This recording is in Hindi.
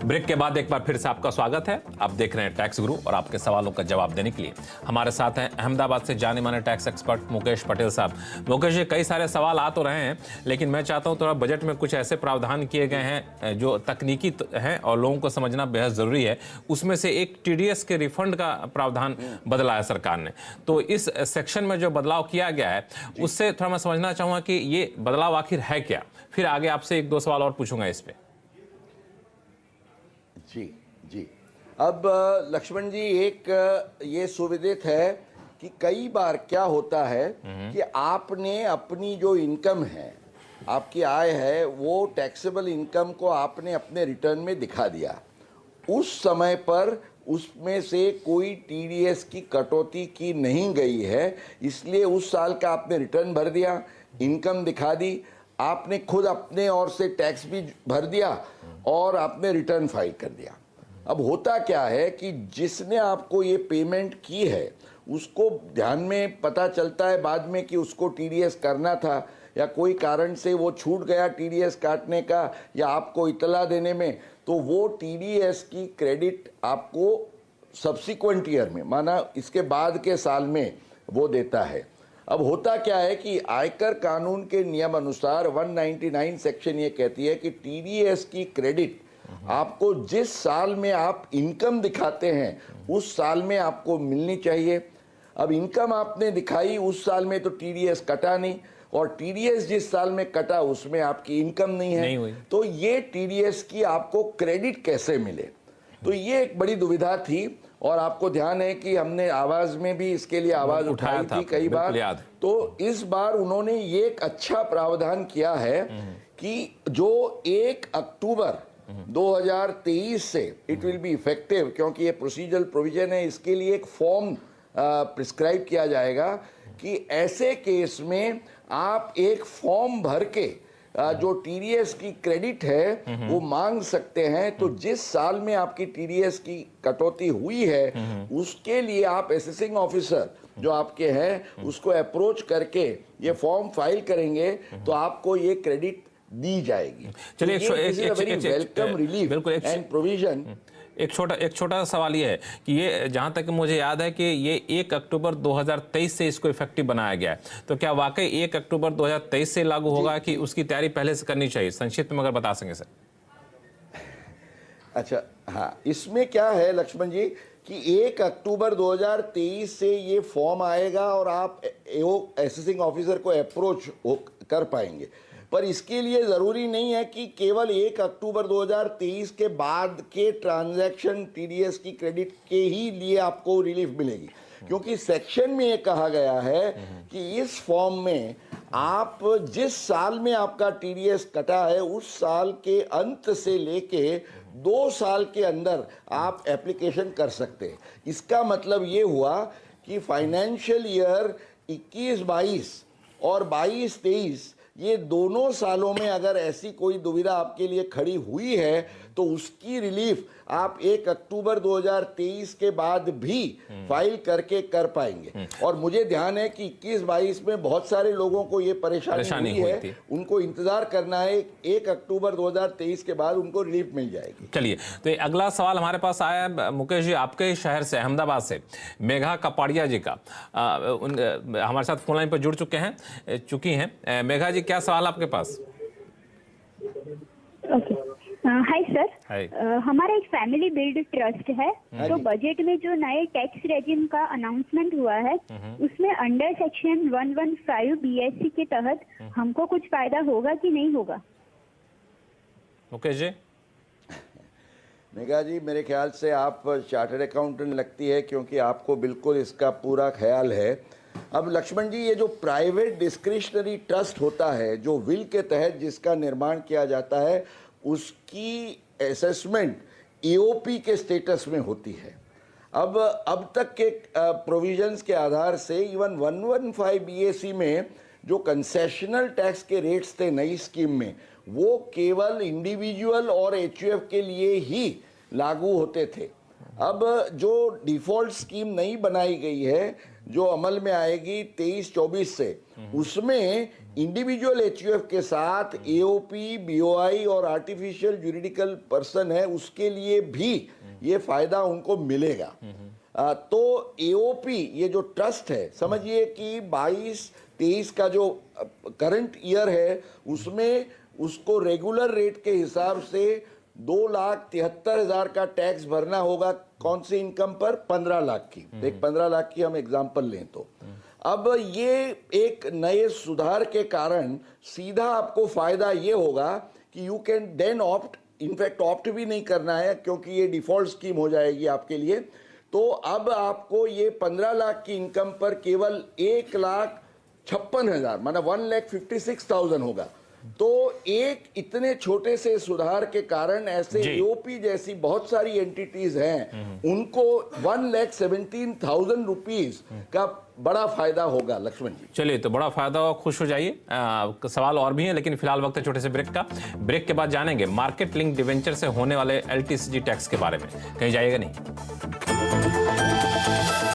ब्रेक के बाद एक बार फिर से आपका स्वागत है। आप देख रहे हैं टैक्स गुरु और आपके सवालों का जवाब देने के लिए हमारे साथ हैं अहमदाबाद से जाने माने टैक्स एक्सपर्ट मुकेश पटेल साहब। मुकेश जी, कई सारे सवाल आ तो रहे हैं, लेकिन मैं चाहता हूं थोड़ा बजट में कुछ ऐसे प्रावधान किए गए हैं जो तकनीकी हैं और लोगों को समझना बेहद जरूरी है। उसमें से एक टीडीएस के रिफंड का प्रावधान बदला है सरकार ने। तो इस सेक्शन में जो बदलाव किया गया है उससे थोड़ा मैं समझना चाहूंगा कि ये बदलाव आखिर है क्या। फिर आगे आपसे एक दो सवाल और पूछूंगा इस पे। जी जी। अब लक्ष्मण जी, एक ये सुविदित है कि कई बार क्या होता है कि आपने अपनी जो इनकम है, आपकी आय है, वो टैक्सेबल इनकम को आपने अपने रिटर्न में दिखा दिया। उस समय पर उसमें से कोई टीडीएस की कटौती की नहीं गई है, इसलिए उस साल का आपने रिटर्न भर दिया, इनकम दिखा दी, आपने खुद अपने ओर से टैक्स भी भर दिया और आपने रिटर्न फाइल कर दिया। अब होता क्या है कि जिसने आपको ये पेमेंट की है उसको ध्यान में पता चलता है बाद में कि उसको टीडीएस करना था, या कोई कारण से वो छूट गया टीडीएस काटने का या आपको इतला देने में, तो वो टीडीएस की क्रेडिट आपको सब्सिक्वेंट ईयर में, माना इसके बाद के साल में वो देता है। अब होता क्या है कि आयकर कानून के नियम अनुसार 199 सेक्शन ये कहती है कि टीडीएस की क्रेडिट आपको जिस साल में आप इनकम दिखाते हैं उस साल में आपको मिलनी चाहिए। अब इनकम आपने दिखाई उस साल में तो टीडीएस कटा नहीं, और टीडीएस जिस साल में कटा उसमें आपकी इनकम नहीं है, तो ये टीडीएस की आपको क्रेडिट कैसे मिले। तो ये एक बड़ी दुविधा थी, और आपको ध्यान है कि हमने आवाज में भी इसके लिए आवाज उठाई थी कई बार। तो इस बार उन्होंने ये एक अच्छा प्रावधान किया है कि जो 1 अक्टूबर 2023 से इट विल बी इफेक्टिव, क्योंकि ये प्रोसीजरल प्रोविजन है, इसके लिए एक फॉर्म प्रिस्क्राइब किया जाएगा कि ऐसे केस में आप एक फॉर्म भर के जो टीडीएस की क्रेडिट है वो मांग सकते हैं। तो जिस साल में आपकी टीडीएस की कटौती हुई है उसके लिए आप असेसिंग ऑफिसर जो आपके हैं उसको अप्रोच करके ये फॉर्म फाइल करेंगे तो आपको ये क्रेडिट दी जाएगी। चलिए, वेलकम रिलीफ एंड प्रोविजन। एक छोटा सवाल ये है कि ये जहां तक मुझे याद है कि ये 1 अक्टूबर 2023 से इसको इफेक्टिव बनाया गया है, तो क्या वाकई 1 अक्टूबर 2023 से लागू होगा कि उसकी तैयारी पहले से करनी चाहिए? संक्षिप्त में अगर बता सकें सर। अच्छा, हाँ, इसमें क्या है लक्ष्मण जी कि 1 अक्टूबर 2023 से ये फॉर्म आएगा और आप असेसिंग ऑफिसर को अप्रोच कर पाएंगे, पर इसके लिए जरूरी नहीं है कि केवल 1 अक्टूबर 2023 के बाद के ट्रांजैक्शन टीडीएस की क्रेडिट के ही लिए आपको रिलीफ मिलेगी, क्योंकि सेक्शन में ये कहा गया है कि इस फॉर्म में आप जिस साल में आपका टीडीएस कटा है उस साल के अंत से लेके 2 साल के अंदर आप एप्लीकेशन कर सकते हैं। इसका मतलब ये हुआ कि फाइनेंशियल ईयर 21-22 और 22-23 ये दोनों सालों में अगर ऐसी कोई दुविधा आपके लिए खड़ी हुई है तो उसकी रिलीफ आप 1 अक्टूबर 2023 के बाद भी फाइल करके कर पाएंगे। और मुझे ध्यान है कि 21-22 में बहुत सारे लोगों को ये परेशानी हुई है, उनको इंतजार करना है, 1 अक्टूबर 2023 के बाद उनको रिलीफ मिल जाएगी। चलिए, तो अगला सवाल हमारे पास आया मुकेश जी आपके शहर से, अहमदाबाद से, मेघा कपाड़िया जी का। हमारे साथ फोन लाइन पर जुड़ चुकी हैं। मेघा जी, क्या सवाल आपके पास? हाय सर, हमारा एक फैमिली बिल्ड ट्रस्ट है, तो बजट में जो नए टैक्स रेजिम का अनाउंसमेंट हुआ है उसमें अंडर सेक्शन 115 बीएससी के तहत हमको कुछ फायदा होगा कि नहीं होगा? मुकेश जी। मेघा जी, मेरे ख्याल से आप चार्टर्ड अकाउंटेंट लगती है, क्योंकि आपको बिल्कुल इसका पूरा ख्याल है। अब लक्ष्मण जी, ये जो प्राइवेट डिस्क्रिशनरी ट्रस्ट होता है, जो विल के तहत जिसका निर्माण किया जाता है, उसकी असेसमेंट ईओपी के स्टेटस में होती है। अब तक के प्रोविजंस के आधार से इवन 115 बीएसी में जो कंसेशनल टैक्स के रेट्स थे नई स्कीम में, वो केवल इंडिविजुअल और एचयूएफ के लिए ही लागू होते थे। अब जो डिफॉल्ट स्कीम नई बनाई गई है जो अमल में आएगी 23-24 से, उसमें इंडिविजुअल एचयूएफ के साथ एओपी, बीओआई और आर्टिफिशियल जुरिडिकल पर्सन है उसके लिए भी ये फायदा उनको मिलेगा। तो एओपी ये जो ट्रस्ट है, समझिए कि 22-23 का जो करंट ईयर है उसमें उसको रेगुलर रेट के हिसाब से 2,73,000 का टैक्स भरना होगा। कौन सी इनकम पर? 15 लाख की। एक 15 लाख की हम एग्जांपल लें तो अब ये एक नए सुधार के कारण सीधा आपको फायदा ये होगा कि you can then opt, in fact opt भी नहीं करना है क्योंकि ये डिफॉल्ट स्कीम हो जाएगी आपके लिए। तो अब आपको ये 15 लाख की इनकम पर केवल 1,56,000 मतलब 1,56,000 होगा। तो एक इतने छोटे से सुधार के कारण ऐसे यूपी जैसी बहुत सारी एंटिटीज हैं उनको 1,17,000 रुपीज का बड़ा फायदा होगा। लक्ष्मण जी चलिए, तो बड़ा फायदा हो, खुश हो जाइए। सवाल और भी हैं लेकिन फिलहाल वक्त है छोटे से ब्रेक का। ब्रेक के बाद जानेंगे मार्केट लिंक डिवेंचर से होने वाले LTCG टैक्स के बारे में। कहीं जाइएगा नहीं।